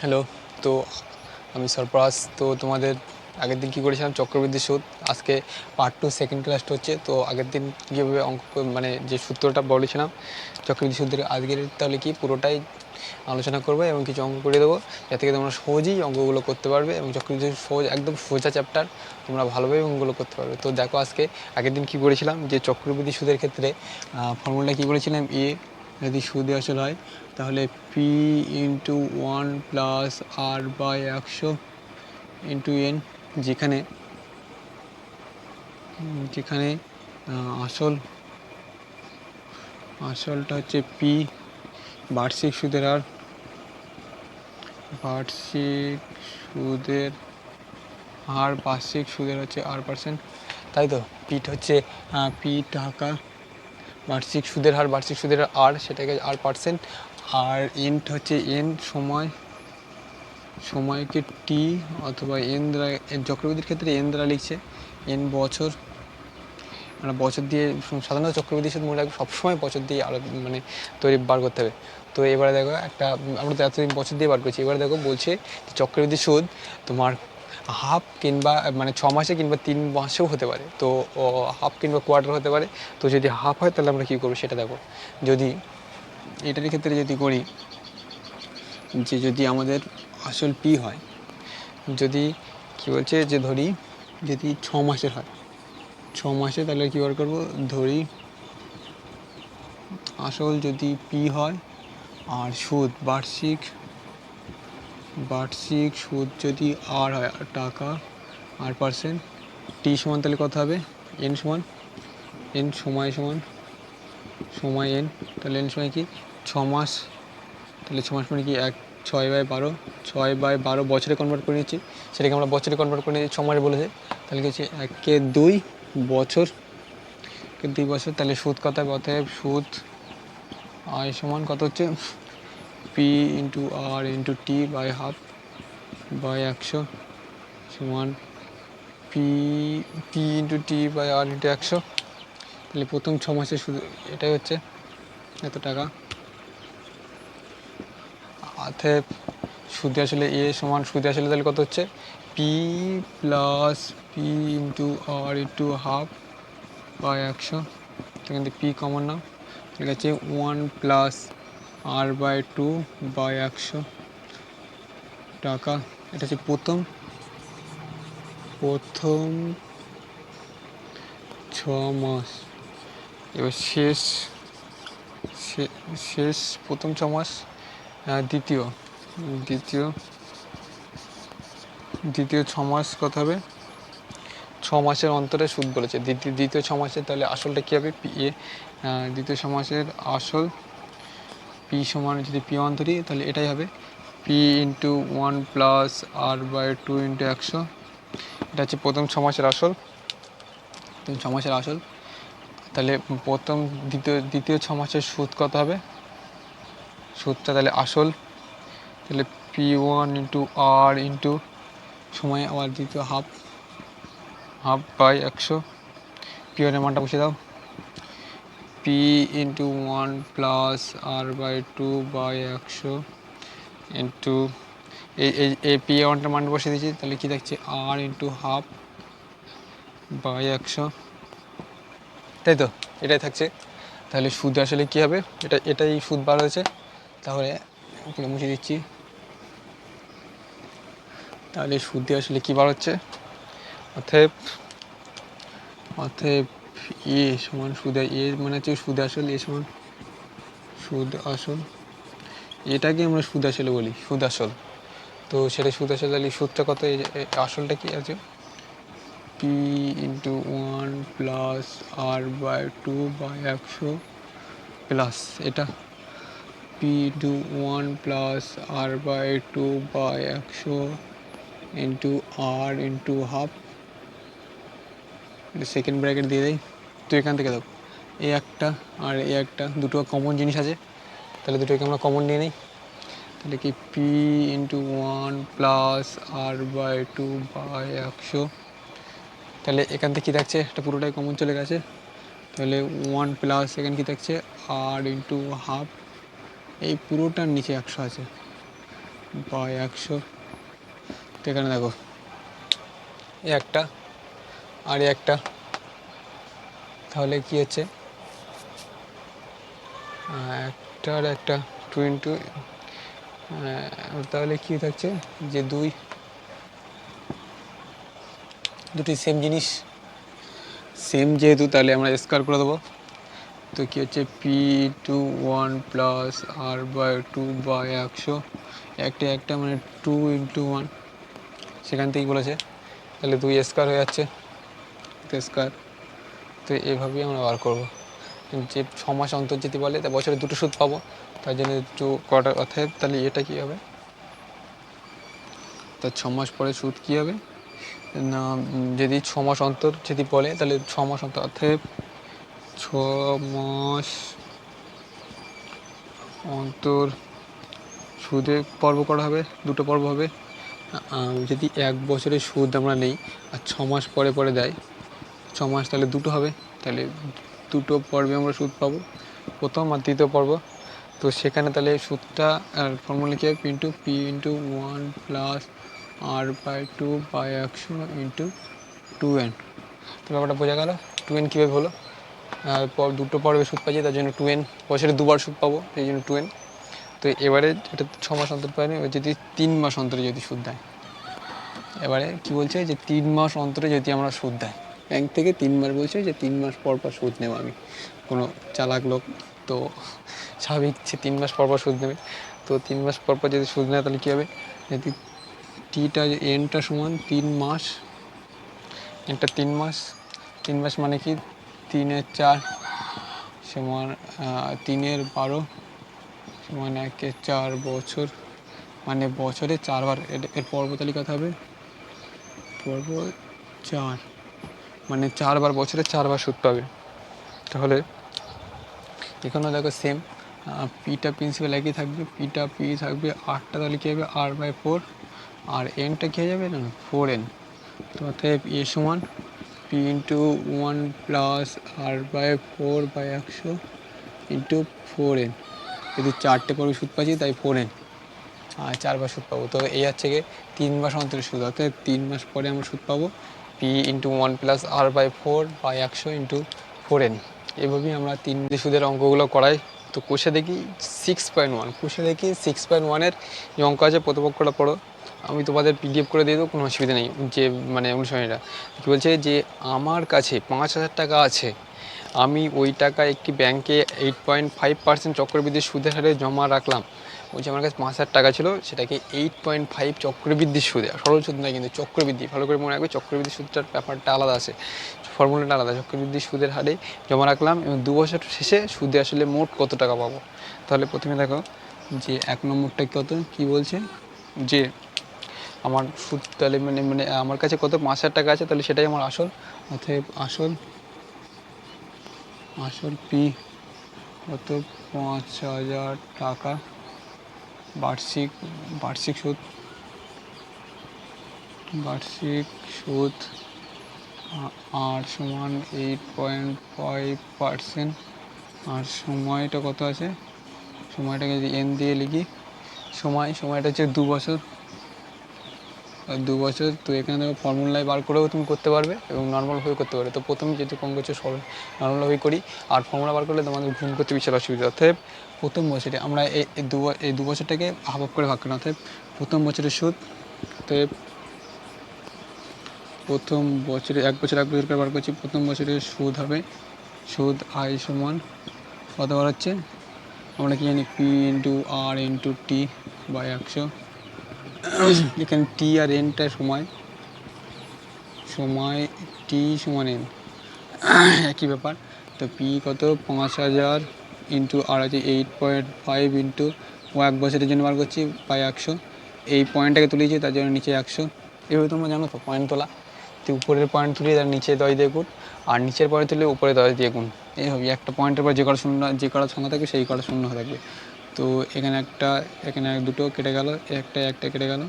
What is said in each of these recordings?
Hello. তো আমি সরফরাজ। তো তোমাদের আগের দিন কী করেছিলাম চক্রবৃদ্ধি সুদ, আজকে পার্ট টু সেকেন্ড ক্লাসটা হচ্ছে। তো আগের দিন কীভাবে অঙ্ক মানে যে সূত্রটা বলেছিলাম চক্রবৃদ্ধি সুদের, আজকের তাহলে কি পুরোটাই আলোচনা করবো এবং কিছু অঙ্ক করে দেবো, যাতে থেকে তোমরা সহজেই অঙ্কগুলো করতে পারবে এবং চক্রবৃদ্ধি সহজ একদম সোজা চ্যাপ্টার, তোমরা ভালোভাবে অঙ্কগুলো করতে পারবে। তো দেখো আজকে আগের দিন কী করেছিলাম যে চক্রবৃদ্ধি সুদের ক্ষেত্রে ফর্মুলা কী বলেছিলাম, যদি সুদে আসল হয় তাহলে P into 1 + r/100 into N, যেখানে যেখানে আসলটা হচ্ছে পি, বার্ষিক সুদের হার, বার্ষিক সুদের হচ্ছে r%, তাই তো। পিট হচ্ছে পি টাকা, বার্ষিক সুদের হার আর, সেটাকে r%, আর এনটা হচ্ছে এন সময়কে টি অথবা এন দ্বারা, চক্রবৃদ্ধির ক্ষেত্রে এন দ্বারা লিখছে, এন বছর, মানে বছর দিয়ে সাধারণত চক্রবৃদ্ধি সুদ মনে রাখবে সবসময় বছর দিয়ে আরো মানে বার করতে হবে। তো এবারে দেখো একটা, আমরা তো এতদিন বছর দিয়ে বার করছি, এবারে দেখো বলছে চক্রবৃদ্ধি সুদ তোমার হাফ কিংবা মানে 6 মাসে কিংবা 3 মাসেও হতে পারে। তো হাফ কিংবা কোয়ার্টার হতে পারে। তো যদি হাফ হয় তাহলে আমরা কী করবো সেটা দেখো। যদি এটার ক্ষেত্রে যদি করি যে যদি আমাদের আসল পি হয়, যদি কী বলছে যে ধরি যদি 6 মাসের হয়, 6 মাসে, তাহলে কী বার করবো, ধরি আসল যদি পি হয় আর সুদ বার্ষিক সুদ যদি আর হয়, টাকা r%, টি সমান তাহলে কত হবে, এন সমান এন, সময় এন, তাহলে এন সময় কি 6 মাস, তাহলে 6 মাস মানে কি 6/12 বছরে কনভার্ট করে নিচ্ছি, সেটাকে আমরা বছরে কনভার্ট করে নিচ্ছি, 6 মাস বলেছে, তাহলে কি হচ্ছে 1/2 বছর, 2 বছর, তাহলে সুদ কত হবে, অতএব সুদ আই সমান কত হচ্ছে P into R into T by half by 100 সমান P into T by R into 100। তাহলে প্রথম 6 মাসে শুধু এটাই হচ্ছে এত টাকা। অতএব সুদে আসলে সুদে আসলে তাহলে কত হচ্ছে P plus P into R into half by 100, এখান থেকে পি কমন নাও, ঠিক আছে 1 + r/2/100 টাকা। এটা হচ্ছে প্রথম 6 মাস। এবার শেষ প্রথম 6 মাস, দ্বিতীয় 6 মাস কত হবে, 6 মাসের অন্তরে সুদ বলেছে, দ্বিতীয় 6 মাসের, তাহলে আসলটা কী হবে, দ্বিতীয় 6 মাসের আসল পি সমান, যদি পি ওয়ান ধরি তাহলে এটাই হবে পি ইন্টু 1 + r/2 ইন্টু 100। এটা হচ্ছে প্রথম 6 মাসের আসল, তাহলে প্রথম দ্বিতীয় 6 মাসের সুদ কত হবে, সুদটা তাহলে আসল, তাহলে P1 ইন্টু আর ইন্টু সময় আবার দ্বিতীয় হাফ বাই 100, P1 এর মানটা বসিয়ে দাও, পি ইন্টু 1 + r/2/100 ইন্টু এই P1টার মান বসিয়ে দিয়েছি, তাহলে কী দেখছি আর ইন্টু হাফ বাই 100, তাই তো, এটাই থাকছে। তাহলে সুদ আসলে কী হবে, এটাই সুদ বার হয়েছে। তাহলে মুছে দিচ্ছি, তাহলে সুদে আসলে কী বার হচ্ছে, অতএব এ সমান সুদে, এ মানে হচ্ছে সুদে আসল, এ সমান সুদ আসল, এটাকে আমরা সুদ আসলে বলি, সুদ আসল। তো সেটা সুদ আসল, তাহলে সুদটা কত, আসলটা কি আছে পি ইন্টু 1 + r/2/100 প্লাস এটা P into 1 + r/2/100 into R into half, second bracket দিয়ে দেয়। তো এখান থেকে দেখো এই একটা আর এই একটা, দুটো কমন জিনিস আছে, তাহলে দুটোকে আমরা কমন নিয়ে নিই, তাহলে কি পি ইন্টু 1 + r/2/100, তাহলে এখান থেকে কী থাকছে, এটা পুরোটাই কমন চলে গেছে, তাহলে 1 + এখানে কী থাকছে আর ইন্টু হাফ, এই পুরোটার নিচে 100 আছে, বাই 100। তো এখানে দেখো এ একটা আর এ একটা, তাহলে কি হচ্ছে একটা আর একটা 2 ইন্টু, তাহলে কি থাকছে যে দুটি সেম জিনিস, সেম যেহেতু তাহলে আমরা স্কোয়ার করে দেবো। তো কি হচ্ছে p/1 প্লাস r/2/100, একটা মানে 2 ইন্টু 1, সেখান থেকেই বলেছে, তাহলে 2 স্কোয়ার হয়ে যাচ্ছে, স্কোয়ার। তো এইভাবেই আমরা বার করবো, যে 6 মাস অন্তর যদি বলে তা বছরে দুটো সুদ পাবো, তার জন্য একটু কটা অর্থাৎ তাহলে এটা কী হবে, তার 6 মাস পরে সুদ কী হবে না, যদি 6 মাস অন্তর যদি বলে তাহলে 6 মাস অন্তর অর্থাৎ 6 মাস অন্তর সুদে পর্ব করা হবে, দুটো পর্ব হবে। যদি 1 বছরের সুদ আমরা নেই আর 6 মাস পরে পরে দেয় 6 মাস, তাহলে দুটো হবে, তাহলে দুটো পর্বে আমরা সুদ পাবো, প্রথম আর দ্বিতীয় পর্ব। তো সেখানে তাহলে সুদটা ফর্মুলা কী হবে, p/1 প্লাস r/2/100 2n। তো ব্যাপারটা বোঝা গেল 2n কীভাবে হলো, দুটো পর্বে সুদ পাচ্ছি তার জন্য 2n, বছরে দুবার সুদ পাবো সেই জন্য 2n। তো এবারে এটা 6 মাস অন্তর পাইনি, যদি 3 মাস অন্তরে যদি সুদ দেয়, এবারে কি বলছে যে 3 মাস অন্তরে যদি আমরা সুদ দেয়, ব্যাংক থেকে 3 মাস বলছে যে 3 মাস পর পর সুদ নেব আমি, কোনো চালাক লোক তো স্বাভাবিক যে 3 মাস পর পর সুদ নেবে। তো 3 মাস পর পর যদি সুদ নেয় তাহলে কী হবে, যদি টিটা এনটা সমান 3 মাস, এনটা 3 মাস, 3 মাস মানে কি 3-4 সমান 3-12 সমান 1-4 বছর, মানে বছরে 4 বার, এর পর্ব তালিকাতে হবে পর্ব 4, মানে 4 বার, বছরে 4 বার সুদ পাবে। তাহলে এখানেও দেখো সেম, পিটা প্রিন্সিপাল একই থাকবে, পিটা পি থাকবে 8টা, তাহলে কী হবে r/4, আর এনটা কী হয়ে যাবে না 4n। তো অর্থাৎ এ সমান p/1 plus r/4/100 into 4n, যদি 4টে পর্বে সুদ পাচ্ছি তাই 4n, আর 4 বার সুদ পাবো। তো এই হচ্ছে গিয়ে 3 মাস অন্তরে সুদ, অর্থাৎ 3 মাস পরে আমরা সুদ পাবো p/1 plus r/4/100 into 4n। এভাবেই আমরা 3 সুদের অঙ্কগুলো করাই। তো কোষে দেখি 6.1, কোষে দেখি 6.1-এর যে অঙ্ক আছে প্রথম অঙ্কটা পড়ো, আমি তোমাদের PDF করে দিয়ে দেবো, কোনো অসুবিধা নেই। যে মানে অনুশীলনীটা কী বলছে যে আমার কাছে 5,000 টাকা আছে, আমি ওই টাকা একটি ব্যাংকে 8.5% চক্রবৃদ্ধি সুদের হারে জমা রাখলাম। বলছি আমার কাছে 5,000 টাকা ছিল, সেটাকে 8.5 চক্রবৃদ্ধির সুদে, সরল সুদ নয় কিন্তু চক্রবৃদ্ধি, ভালো করে মনে রাখবে চক্রবৃদ্ধি সুদটার ব্যাপারটা আলাদা আছে, ফর্মুলাটা আলাদা। চক্রবৃদ্ধি সুদের হারে জমা রাখলাম এবং 2 বছর শেষে সুদে আসলে মোট কত টাকা পাবো। তাহলে প্রথমে দেখো যে 1 নম্বরটা কত কী বলছে, যে আমার সুদ তাহলে মানে মানে আমার কাছে কত 5,000 টাকা আছে, তাহলে সেটাই আমার আসল, অতএব আসল পি কত 5,000 টাকা বার্ষিক সুদ আর সমান 8.5%, আর সময়টা কত আছে, সময়টাকে যদি এন দিয়ে লিখি, সময়টা হচ্ছে 2 বছর, 2 বছর। তো এখানে দেখো ফর্মুলায় বার করেও তুমি করতে পারবে এবং নর্মালভাবে করতে পারবে। তো প্রথমে যেহেতু কম করছে সরল নর্মালভাবেই করি, আর ফর্মুলা বার করলে তোমাদের গুণ করতে বিশাল অসুবিধা। অর্থাৎ প্রথম বছরে আমরা এই 2 বছরটাকে হাফ করে ভাগ করি, অর্থাৎ প্রথম বছরের সুদ, অর্থাৎ প্রথম বছরে 1 বছর করে বার করছি, প্রথম বছরের সুদ হবে, সুদ আই সমান কতবার হচ্ছে, আমরা কি জানি p/r/t/100, এখানে টি আর এনটা সময় টি সমান এন, একই ব্যাপার। তো পি কত 5,000 ইন্টু আর আছে 8.5 ইন্টু 1 বছরের জন্য বার করছি 100, এই পয়েন্টটাকে তুলেছি তার জন্য নিচে 100। এভাবে তোমরা জানো তো পয়েন্ট তোলা, তো উপরের পয়েন্ট তুলে তার নিচে 10 দিয়ে গুণ, আর নিচের পয়েন্ট তুলে উপরে 10 দিয়ে গুণ, এইভাবে একটা পয়েন্টের পর যে কটা সংখ্যা থাকবে সেই কটা শূন্য থাকবে। তো এখানে দুটো কেটে গেল, একটা কেটে গেল।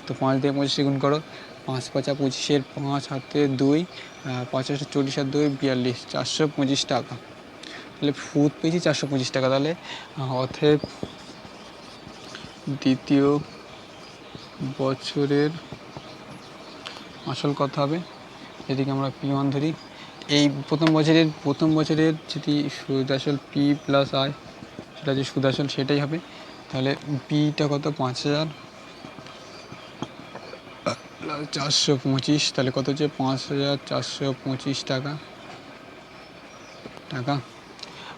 তো 5 দিয়ে 25 গুণ করো, 5×5 = 25, 5 হাতে 2, 50 40 আর 2 42, 425 টাকা। তাহলে সুদ পেয়েছি 425 টাকা। তাহলে অতএব দ্বিতীয় বছরের আসল কত হবে, এদিকে আমরা P1 ধরি। এই প্রথম বছরের যদি সুদ আসল P প্লাস আয়, সেটা যে সুদ আসল সেটাই হবে। তাহলে Pটা কত, 5,000 প্লাস 425, তাহলে কত হচ্ছে 5,425 টাকা।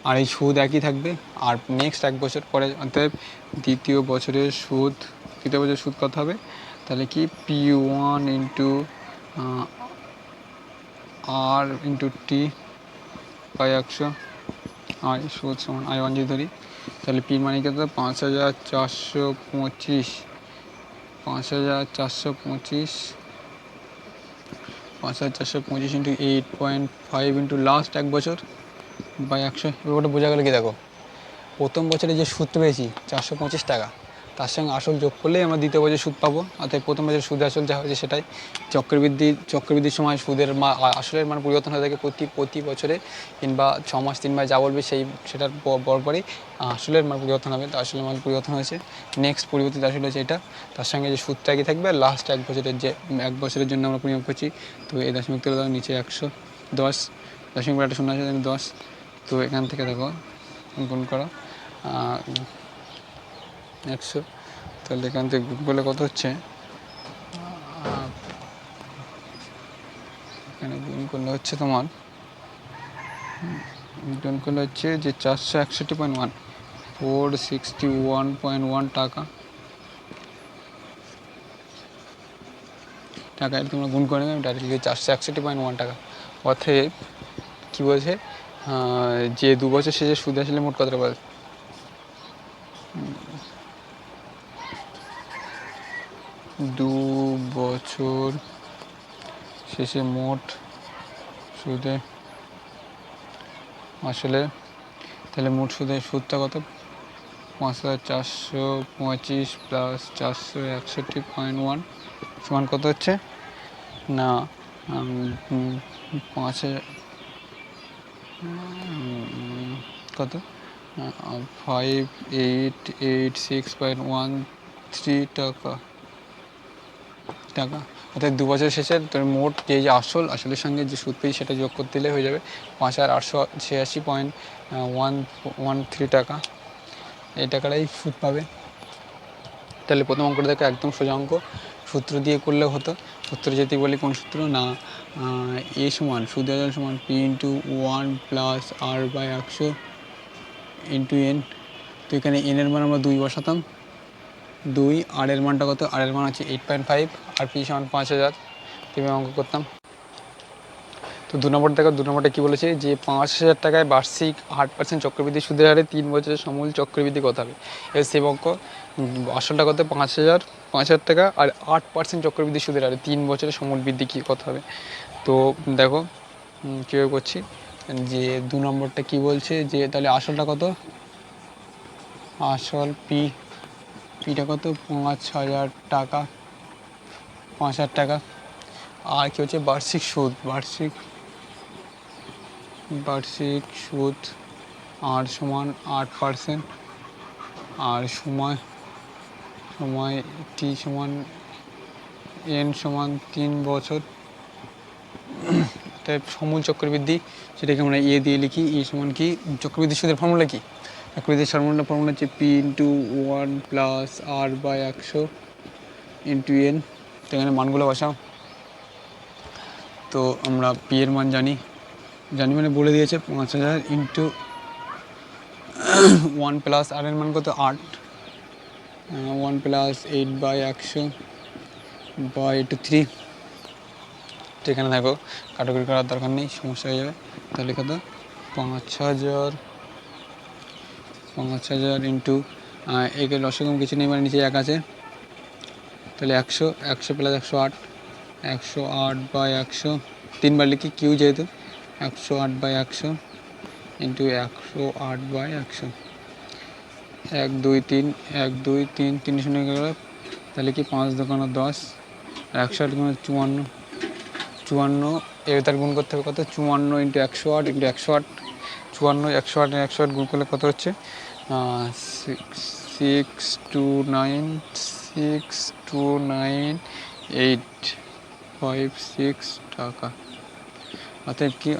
আর এই সুদ একই থাকবে। আর নেক্সট 1 বছর পরে, অর্থাৎ দ্বিতীয় বছরের সুদ কত হবে, তাহলে কি P1 into R into T by 100, আর সুদ সমান I1 যদি ধরি, তাহলে পি মানে কত, 5,425 ইন্টু 8.5 ইন্টু লাস্ট 1 বছর বাই 100। এবার ওটা বোঝা গেল কি, দেখো প্রথম বছরে যে সুদ পেয়েছি 425 টাকা, তার সঙ্গে আসল যোগ করলেই আমরা দ্বিতীয় বছর সুদ পাবো। অর্থাৎ প্রথম বছর সুদ আসল যা হয়েছে সেটাই। চক্রবৃদ্ধির সময় সুদের আসলের মান পরিবর্তন হয়ে থাকে প্রতি বছরে, কিংবা 6 মাস 3 মাস যা বলবে সেটার পরপরই আসলের মান পরিবর্তন হবে। তো আসলের মান পরিবর্তন হয়েছে, নেক্সট পরিবর্তিত আসল হয়েছে এটা। তার সঙ্গে যে সুদটা একই থাকবে, আর লাস্ট 1 বছরের জন্য আমরা পরিমাপ করছি। তো এই দশমিক তুলে দাও, নিচে 110, দশমিক একটা শূন্য আছে 10। তো এখান থেকে দেখো গুণ করো 100, তাহলে এখান থেকে গুণ করলে কত হচ্ছে, এখানে গুণ করলে হচ্ছে তোমার যে 461.1, 461.1 টাকা। টাকায় তোমরা গুণ করে নেবে, ডাইরেক্ট লিখে 461.1 টাকা। অর্থাৎ কী বলছে, যে 2 বছর শেষে সুদ আসলে মোট কত টাকা, 2 বছর শেষে মোট সুদে আসলে, তাহলে মোট সুদটা কত, 5,425 প্লাস 461.1 সমান কত হচ্ছে না 5,000 কত 5,886.13 টাকা। অর্থাৎ 2 বছর শেষে তোর মোট যে আসলের সঙ্গে যে সুদ পেয়েছি সেটা যোগ করতে দিলে হয়ে যাবে 5,886.113 টাকা। এই টাকাটাই সুদ পাবে। তাহলে প্রথম অঙ্কটা দেখো একদম সোজা অঙ্ক, সূত্র দিয়ে করলেও হতো। সূত্র যদি বলি কোন সূত্র না, এ সমান সুদ সমান P into 1 plus R by 100 into N. তো এখানে এনের মান আমরা 2 বসাতাম, 2, আর এর মানটা কত, আর এর মান আছে 8.5, আর পি সমান 5,000। তুমি অঙ্ক করতাম। তো 2 নম্বর দেখো, 2 নম্বরটা কী বলেছে, যে 5,000 টাকায় বার্ষিক 8% চক্রবৃদ্ধি সুদের হারে 3 বছরের সমূল চক্রবৃদ্ধি কত হবে। এর সেই অঙ্ক, আসলটা কত 5,000 টাকা, আর 8% চক্রবৃদ্ধি সুদের হারে 3 বছরের সমূল বৃদ্ধি কী কত হবে। তো দেখো কীভাবে করছি, যে 2 নম্বরটা কী বলছে, যে তাহলে আসলটা কত, আসল পিটা কত 5,000 টাকা, 5,000 টাকা। আর কি হচ্ছে বার্ষিক সুদ আর সমান 8%, আর সময় টি সমান এন সমান 3 বছর। তাই সমূল চক্রবৃদ্ধি, সেটাকে আমরা এ দিয়ে লিখি। ই সমান কি, চক্রবৃদ্ধি সুদের ফর্মুলা কি, চক্রবৃদ্ধি ফর্মুলা হচ্ছে P into 1 plus R by 100 into N. তো এখানে মানগুলো বসাও। তো আমরা পি এর মান জানি মানে বলে দিয়েছে 5,000 ইন্টু 1 প্লাস আর এর মান কত 8, 1 প্লাস 8 বাই 100 বাই 3। তো এখানে দেখো কাটাকুটি করার দরকার নেই, সমস্যা হয়ে যাবে। তাহলে কত 5,000 ইন্টু একে লসগম কিছু নেই, মানে নিচে 1 আছে, তাহলে 100 প্লাস 108, 108 বাই 100, 3বার লিখি কিউ যেহেতু, 108 বাই 100 ইন্টু 108 বাই 100, 1 2 3 1 2 3 3 শূন্য গেল, তাহলে কি 5 দোকানো 10, 108 গুণ 54, এবার তার গুণ করতে হবে কত 54 ইন্টু 108 ইন্টু 108, 54 108 গুণ করলে কত হচ্ছে 629 629856 টাকা। অতএব কি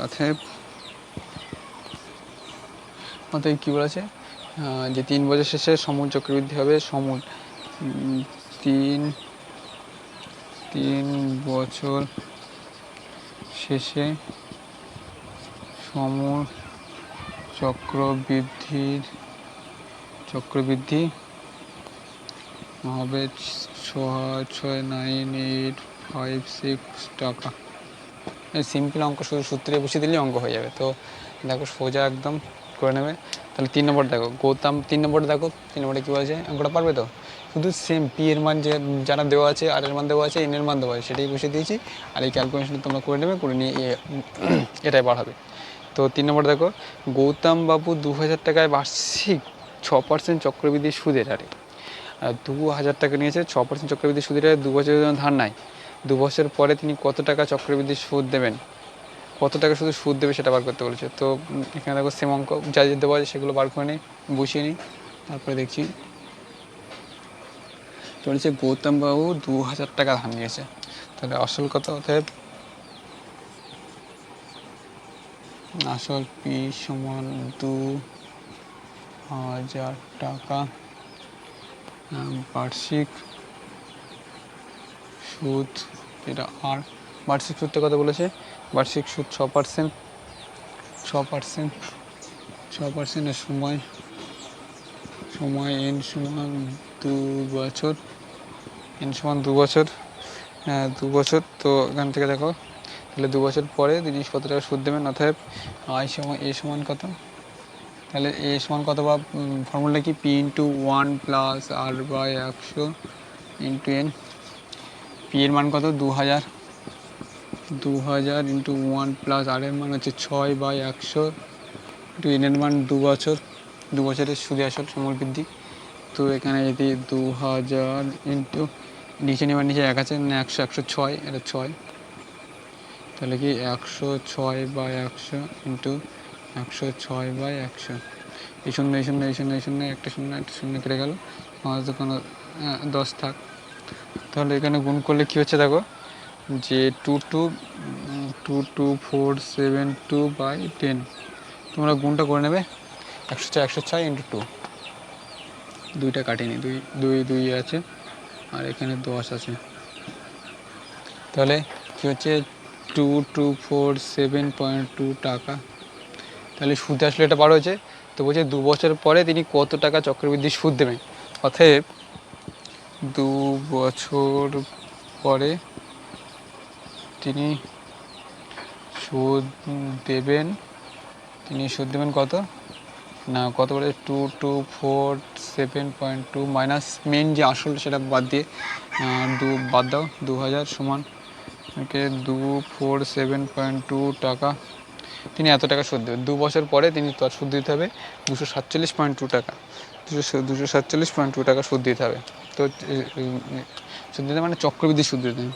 কী বলেছে যে 3 বছর শেষে সমূল চক্রবৃদ্ধি হবে। সমূল 3 বছর শেষে সমূল চক্রবৃদ্ধি হবে 69856 টাকা। সিম্পল অঙ্ক, শুধু সূত্রে বসিয়ে দিলেই অঙ্ক হয়ে যাবে। তো দেখো সোজা একদম করে নেবে। তাহলে 3 নম্বর দেখো গৌতম, 3 নম্বরে দেখো 3 নম্বরে কী বলেছে অঙ্কটা পারবে তো? শুধু সেম পি এর মান যে যারা দেওয়া আছে, আর এর মান দেওয়া আছে, এন এর মান দেওয়া আছে, সেটাই বসিয়ে দিয়েছি। আর এই ক্যালকুলেশন তোমরা করে নেবে, করে নিয়ে এটাই বাড়াবে। তো 3 নম্বর দেখো গৌতম বাবু 2000 টাকায় বার্ষিক 6% চক্রবৃদ্ধি সুদের হারে 2000 টাকা নিয়েছে, 6% চক্রবৃদ্ধি সুদের হারে 2 বছরের জন্য ধার নাই। 2 বছর পরে তিনি কত টাকা চক্রবৃদ্ধি সুদ দেবেন, কত টাকা শুধু সুদ দেবে সেটা বার করতে বলেছে। তো এখানে দেখো সেম অঙ্ক যা যা দেওয়া আছে সেগুলো বার করে নিই, বসিয়ে নিই। তারপরে দেখছি চলেছে গৌতম বাবু 2000 টাকা ধার নিয়েছে। তাহলে আসল কত? অতএব আসল পি সমান 2000 টাকা, বার্ষিক সুদ যেটা, আর বার্ষিক সুদটা কত বলেছে? বার্ষিক সুদ 6%, 6%-6%-6%-এর সময় এন সমান 2 বছর, এন সমান 2 বছর, 2 বছর। তো এখান থেকে দেখো তাহলে 2 বছর পরে তিনি কত টাকা সুদ দেবেন। অতএব আই সমান এ সমান কত? তাহলে এ সমান কত, বা ফর্মুলা কি? P into 1 plus R by 100 into N. P এর মান কত? 2000 ইন্টু 1 প্লাস আর এর মান হচ্ছে 6/100 ইন্টু এন এর মান 2 বছর, 2 বছরের সুদে আসল সমূল বৃদ্ধি। তো এখানে যদি 2000 ইন্টু নিচে নেবার নিচে 1 আছে না, 100, 106, এটা 6, তাহলে কি 106/100 ইন্টু 106/100। এই শূন্য একটা শূন্য কেটে গেল, আমাদের তো কোনো 10 থাক। তাহলে এখানে গুণ করলে কী হচ্ছে দেখো যে 22472/10। তোমরা গুণটা করে নেবে, 106 ইন্টু 2, দুইটা কাটিনি, দুই আছে, আর এখানে 10 আছে। তাহলে কী হচ্ছে 2247.2 টাকা। তাহলে সুদে আসলে এটা 12 হয়েছে। তো বলছে 2 বছর পরে তিনি কত টাকা চক্রবৃদ্ধি সুদ দেবেন। অতএব 2 বছর পরে তিনি সুদ দেবেন কত না, কত বলে 2247.2 মাইনাস মেন যে আসল সেটা বাদ দিয়ে বাদ দাও 2000 সমান 247.2 টাকা। তিনি এত টাকা সুদ দেবেন 2 বছর পরে, তিনি তার সুদ দিতে হবে 247.2 টাকা, 247.2 টাকা সুদ দিতে হবে। তো সুদ দিতে মানে চক্রবৃদ্ধি সুদ দিতে হবে,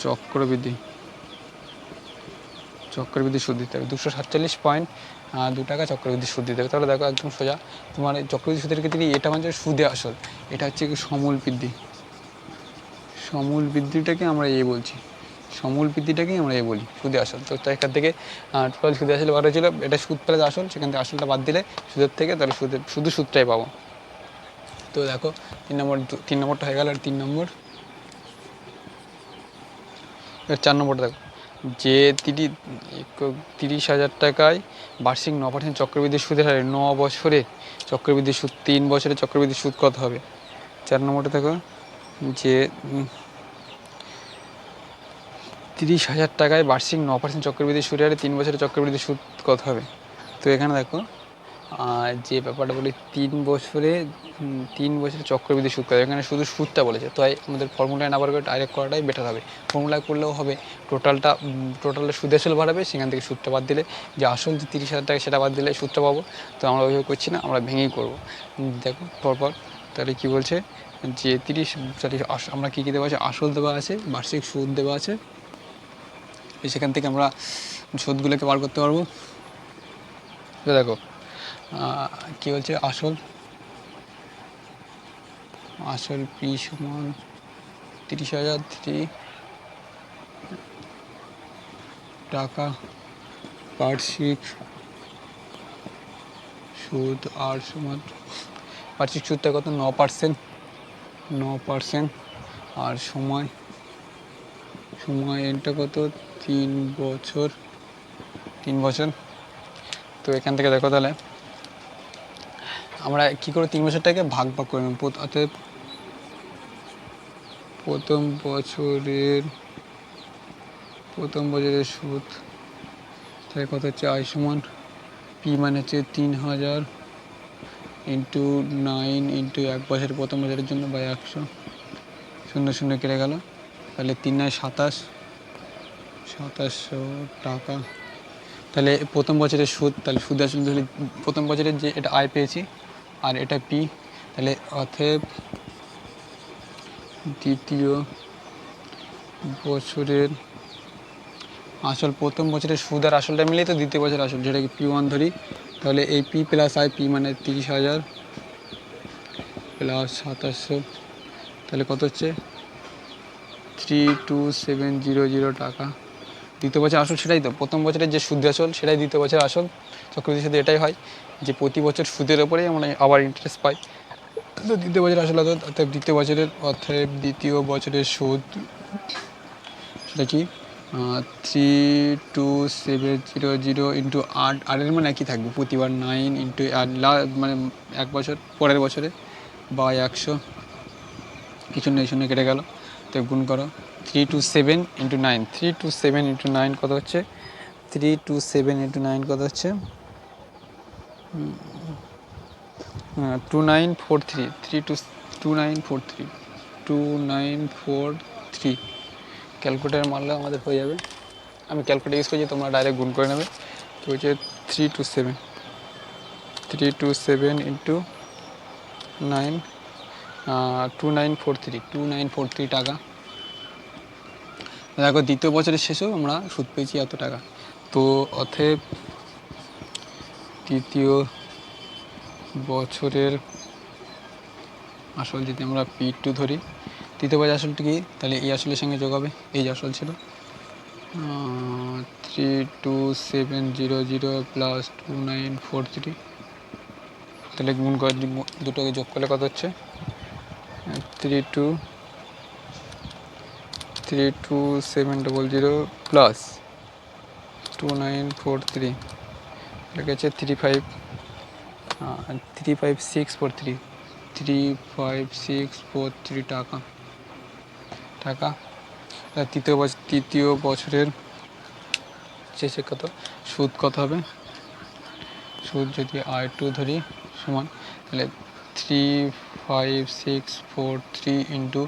চক্রবৃদ্ধি সুদ দিতে হবে 247.2 টাকা চক্রবৃদ্ধি সুদ দিতে হবে। তাহলে দেখো একদম সোজা, তোমার চক্রবৃদ্ধি সুদের ক্ষেত্রে এটা মানে সুদে আসল, এটা হচ্ছে কি সমূল বৃদ্ধি। সমূল বৃদ্ধিটাকে আমরা বলছি, সমূল বৃদ্ধিটাকেই আমরা বলি সুদে আসল। তো এখান থেকে টোটাল সুদে আসলে বার হয়েছিল, এটা সুদ প্লাস আসল, সেখান থেকে আসলটা বাদ দিলে সুদের থেকে তাহলে শুধু সুদটাই পাবো। তো দেখো 3 নম্বরটা হয়ে গেল। আর 3 নম্বর, 4 নম্বরটা দেখো যে 30,000 টাকায় বার্ষিক 9% চক্রবৃদ্ধি সুদের হারে 9 বছরে চক্রবৃদ্ধি সুদ, 3 বছরে চক্রবৃদ্ধি সুদ কত হবে। 4 নম্বরটা দেখো যে 30,000 টাকায় বার্ষিক 9% চক্রবৃদ্ধি সুদের হারে 3 বছরে চক্রবৃদ্ধি সুদ কত হবে। তো এখানে দেখো যে ব্যাপারটা বলি 3 বছরে চক্রবৃদ্ধি সুদ কত, এখানে শুধু সুদটা বলেছে, তাই আমাদের ফর্মুলায় না বার করে ডাইরেক্ট করাটাই বেটার হবে। ফর্মুলায় করলেও হবে, টোটালটা সুদে আসল বাড়াবে, সেখান থেকে সুদটা বাদ দিলে যে আসল যে 30,000 টাকা সেটা বাদ দিলে সুদটা পাবো। তো আমরা ওইভাবে করছি না, আমরা ভেঙেই করবো। দেখো পরপর তাহলে কী বলছে যে আমরা কী দেওয়া আছে, আসল দেওয়া আছে, বার্ষিক সুদ দেওয়া আছে, সেখান থেকে আমরা সুদগুলোকে বার করতে পারবো। দেখো কী বলছে, আসল আসল পি সমান 30,000 টাকা বার্ষিক সুদ আর সমান বার্ষিক সুদটা কত 9%, 9%। আর সময় এটা কত 3 বছর, 3 বছর। তো এখান থেকে দেখো তাহলে আমরা কী করে 3 বছরটাকে ভাগ করে নেব। অর্থাৎ প্রথম বছরের সুদ তাহলে কত হচ্ছে আয় সমান পি মানে হচ্ছে 3,000 ইন্টু 9 ইন্টু 1 বছর প্রথম বছরের জন্য বাই 100, 0 কেটে গেল। তাহলে 3 9 2700 টাকা। তাহলে প্রথম বছরের সুদ, তাহলে সুদ আসলে ধরি প্রথম বছরের যে এটা আয় পেয়েছি আর এটা পি, তাহলে অতএব দ্বিতীয় বছরের আসল, প্রথম বছরের সুদ আর আসলটা মিলেই তো দ্বিতীয় বছরের আসল, যেটাকে P1 ধরি। তাহলে এই পি প্লাস আই, পি মানে 30,000 প্লাস 2700, তাহলে কত হচ্ছে 32700 টাকা। দ্বিতীয় বছর আসল সেটাই তো, প্রথম বছরের যে সুদ আসল সেটাই দ্বিতীয় বছর আসল। চক্রবৃদ্ধির সাথে এটাই হয় যে প্রতি বছর সুদের ওপরেই আমরা আবার ইন্টারেস্ট পাই। তো দ্বিতীয় বছর আসল অর্থাৎ দ্বিতীয় বছরের সুদ সেটা কি 32700 ইন্টু 8, আটের মানে একই থাকবে প্রতিবার 9 ইন্টু মানে 1 বছর পরের বছরে বা 100, কিছু নেই, 0 কেটে গেল। তো গুণ করো 327 ইন্টু 9, 327 ইন্টু 9 কত হচ্ছে 327 ইন্টু 9 কত হচ্ছে 2943, 2943 ক্যালকুলেটার মারলে আমাদের হয়ে যাবে। আমি ক্যালকুলেটার ইউজ করছি, তোমরা ডাইরেক্ট গুণ করে নেবে। তো হচ্ছে 327 ইন্টু 9, 2943 টাকা। দেখো দ্বিতীয় বছরের শেষেও আমরা সুদ পেয়েছি এত টাকা। তো অতএব তৃতীয় বছরের আসল যদি আমরা P2 ধরি, তৃতীয় বছর আসলটা কি, তাহলে এই আসলের সঙ্গে যোগ হবে, এই যে আসল ছিল 32700 প্লাস 2943, তাহলে গুণ করে দুটোকে যোগ করলে কত হচ্ছে 32700 প্লাস 2943, এটা হচ্ছে 35643 টাকা। তৃতীয় বছরের শেষে কত সুদ কত হবে, সুদ যদি I2 ধরি সমান, তাহলে 35643 ইন্টু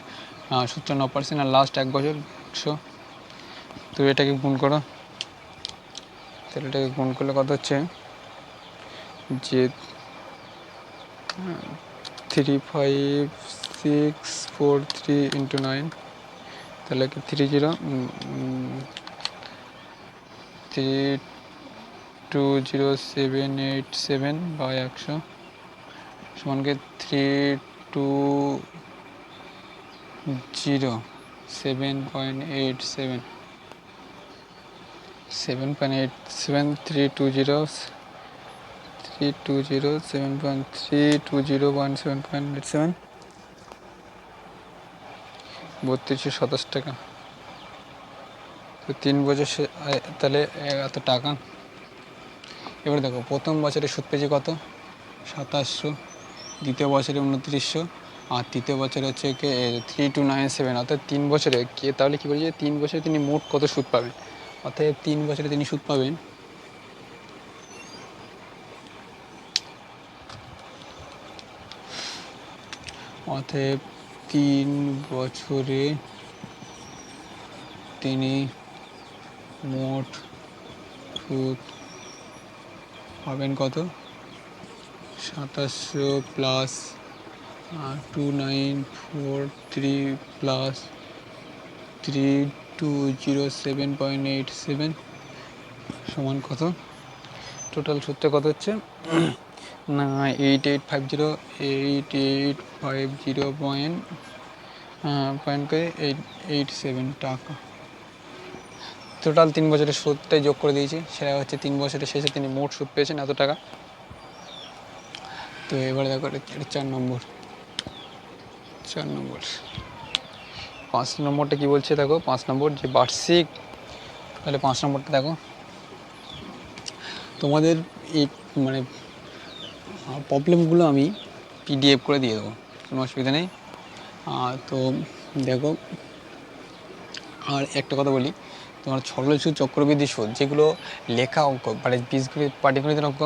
সুদটা 9% আর লাস্ট 1 বছর 100। তো এটাকে গুণ করো, তাহলে এটাকে গুণ করলে কত হচ্ছে যে 35643 ইন্টু 9, তাহলে 3208787 বা 100 সমানকে 320 7.87 3227 টাকা। তো 3 বছর তাহলে এত টাকা। এবার দেখো প্রথম বছরে সুদ পেয়েছি কত 2700, দ্বিতীয় বছরে 2900, আর তৃতীয় বছরে হচ্ছে 3297, অর্থাৎ 3 বছরে তাহলে কী বলছে 3 বছরে তিনি মোট কত সুদ পাবেন। অর্থাৎ 3 বছরে তিনি সুদ পাবেন অতএব 3 বছরে তিনি মোট সুদ পাবেন কত 2700 প্লাস 2943 প্লাস 3207.87 সমান কত, টোটাল সুদটা কত হচ্ছে না 8850 8850 পয়েন্ট করে 887 টাকা। টোটাল 3 বছরের সুদটাই যোগ করে দিয়েছি, সেটা হচ্ছে 3 বছরের শেষে তিনি মোট সুদ পেয়েছেন এত টাকা। তো এবারে দেখো এটা 4 নম্বর। 5 নম্বরটা কী বলছে দেখো, 5 নম্বর যে বার্ষিক, তাহলে 5 নম্বরটা দেখো, তোমাদের এই মানে প্রবলেমগুলো আমি পিডিএফ করে দিয়ে দেবো, কোনো অসুবিধা নেই। তো দেখো, আর একটা কথা বলি, তোমার সরল সুদ, চক্রবৃদ্ধি সুদ, যেগুলো লেখা অঙ্ক মানে বীজগণিত পাটিগণিতের অঙ্ক,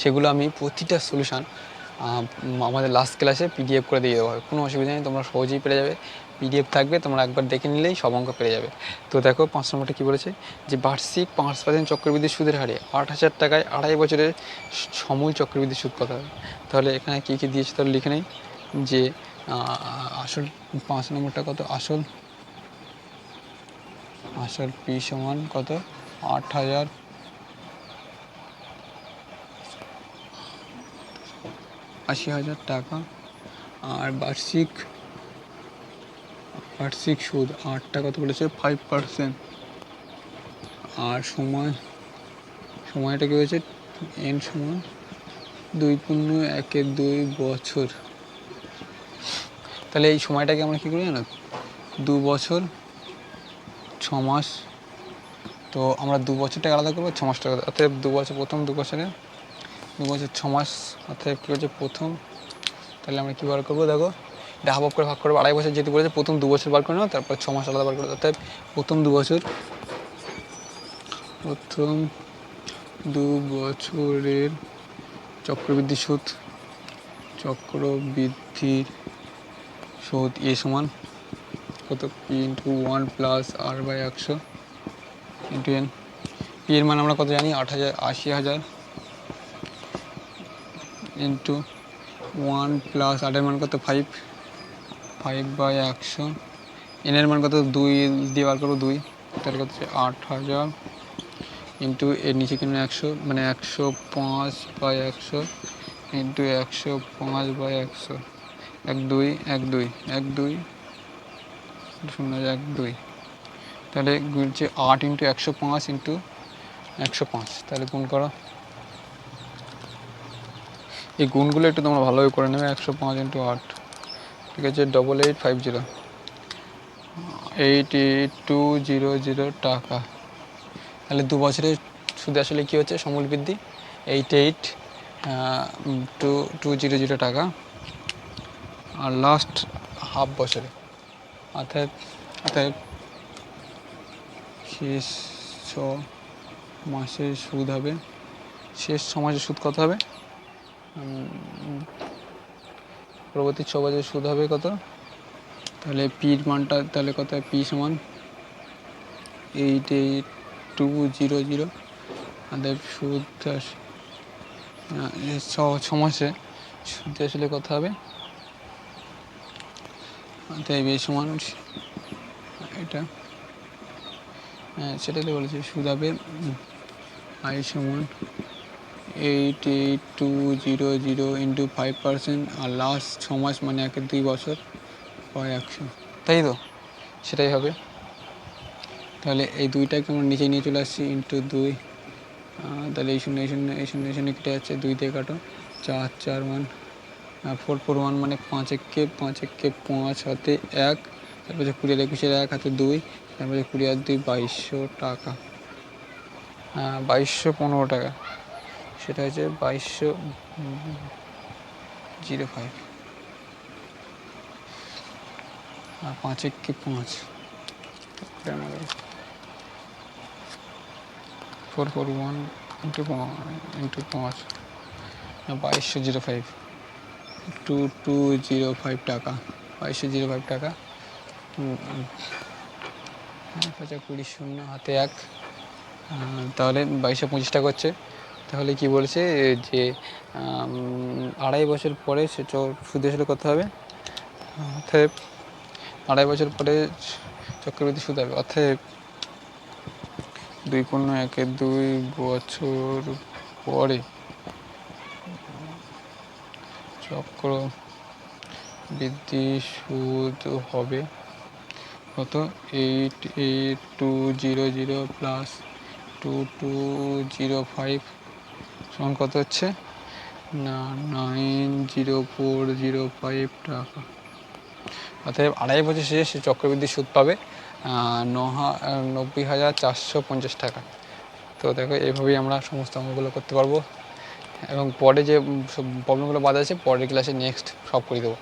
সেগুলো আমি প্রতিটা সলিউশান আমাদের লাস্ট ক্লাসে পিডিএফ করে দিয়ে দেবো, কোনো অসুবিধা নেই, তোমরা সহজেই পেরে যাবে। পিডিএফ থাকবে, তোমরা একবার দেখে নিলেই সব অঙ্ক পেরে যাবে। তো দেখো 5 নম্বরটা কী বলেছে, যে বার্ষিক 5% চক্রবৃদ্ধি সুদের হারে 8,000 টাকায় 2.5 বছরের সমূল চক্রবৃদ্ধি সুদ কত হবে। তাহলে এখানে কী কী দিয়েছে তাহলে লিখে নেই, যে আসল 5 নম্বরটা কত, আসল পি সমান কত 8,000, আশি হাজার টাকা। আর বার্ষিক সুদ 8টা কত বলেছে 5%। আর সময়টা কী হয়েছে, এন সমান 2.1 বছর। তাহলে এই সময়টাকে আমরা কী করি জানো, 2 বছর 6 মাস। তো আমরা 2 বছরটাকে আলাদা করবো, 6 মাসটা আলাদা, অর্থাৎ 2 বছর, প্রথম 2 বছরে 2 বছর 6 মাস, অর্থাৎ কী হচ্ছে প্রথম। তাহলে আমরা কী বার করবো দেখো, এটা হাফ করে ভাগ করবো, 2.5 বছর যেহেতু বলেছে, প্রথম 2 বছর বার করে নাও, তারপর 6 মাস আলাদা বার করবো, অর্থাৎ প্রথম 2 বছরের চক্রবৃদ্ধি সুদ এ সমান কত, P into 1 plus R by 100 into N. P এর মান আমরা কত জানি, 80,000 ইন্টু 1 প্লাস আর এর মান কত 5/100, এন এর মান কত 2 দিয়ে বার করবো 2, তাহলে কত হচ্ছে 8,000 ইন্টু এর নিচে কিনবে 100, মানে 105/100 ইন্টু 105/100, 1 2 0 1 2, তাহলে হচ্ছে 8 ইন্টু 105 ইন্টু 105, তাহলে গুণ করো। এই গুণগুলো একটু তোমরা ভালোভাবে করে নেবে, 105 ইন্টু 8, ঠিক আছে 8850, 88200 টাকা। তাহলে 2 বছরের সুদে আসলে কী হচ্ছে, সমূল বৃদ্ধি 882200 টাকা। আর লাস্ট হাফ বছরে, অর্থাৎ শেষ 6 মাসের সুদ হবে, শেষ 6 মাসের সুদ কত হবে, পরবর্তী 6 বছরের সুদ হবে কত, তাহলে পির মানটা তাহলে কত হয়, পি সমান 88200, আমাদের সুদ 6 মাসে সুদ আসলে কত হবে, তাই বি সমান এটা, সেটাই তো বলেছি, সুদ হবে আই সমান 88200 ইন্টু 5%, আর লাস্ট 6 মাস মানে 2 বছর 100, তাই তো, সেটাই হবে। তাহলে এই 2টাকে আমরা নিচে নিয়ে চলে আসছি, ইন্টু 2, তাহলে এই 0 কেটে যাচ্ছে, 2 দিয়ে কাটো, 4 4 1 4 4 1, মানে 5 1 5 হাতে 1, তারপরে 20 আর 21 1 হাতে 2, তারপরে 20 আর 2 2200 টাকা, 2215 টাকা, সেটা হচ্ছে 2205। আর 5 1 5, 4 4 1 ইন্টু 5, 2205, 2205 টাকা, 2205 টাকা। 20 শূন্য হাতে 1, তাহলে 2225 টাকা হচ্ছে। তাহলে কি বলছে, যে 2.5 বছর পরে সে সুদ আসলে কত হবে, অর্থাৎ 2.5 বছর পরে চক্রবৃদ্ধি সুদ হবে, অর্থাৎ 2.1 বছর পরে চক্রবৃদ্ধি সুদ হবে কত? 88200 প্লাস 2205 সমান কত হচ্ছে না 90,405 টাকা। অতএব 2.5 বছর শেষে সে চক্রবৃদ্ধি সুদ পাবে 90,450 টাকা। তো দেখো এইভাবেই আমরা সমস্ত অঙ্কগুলো করতে পারবো এবং পরে যে প্রবলেমগুলো বাদ আছে পরের ক্লাসে নেক্সট সব করে দেবো।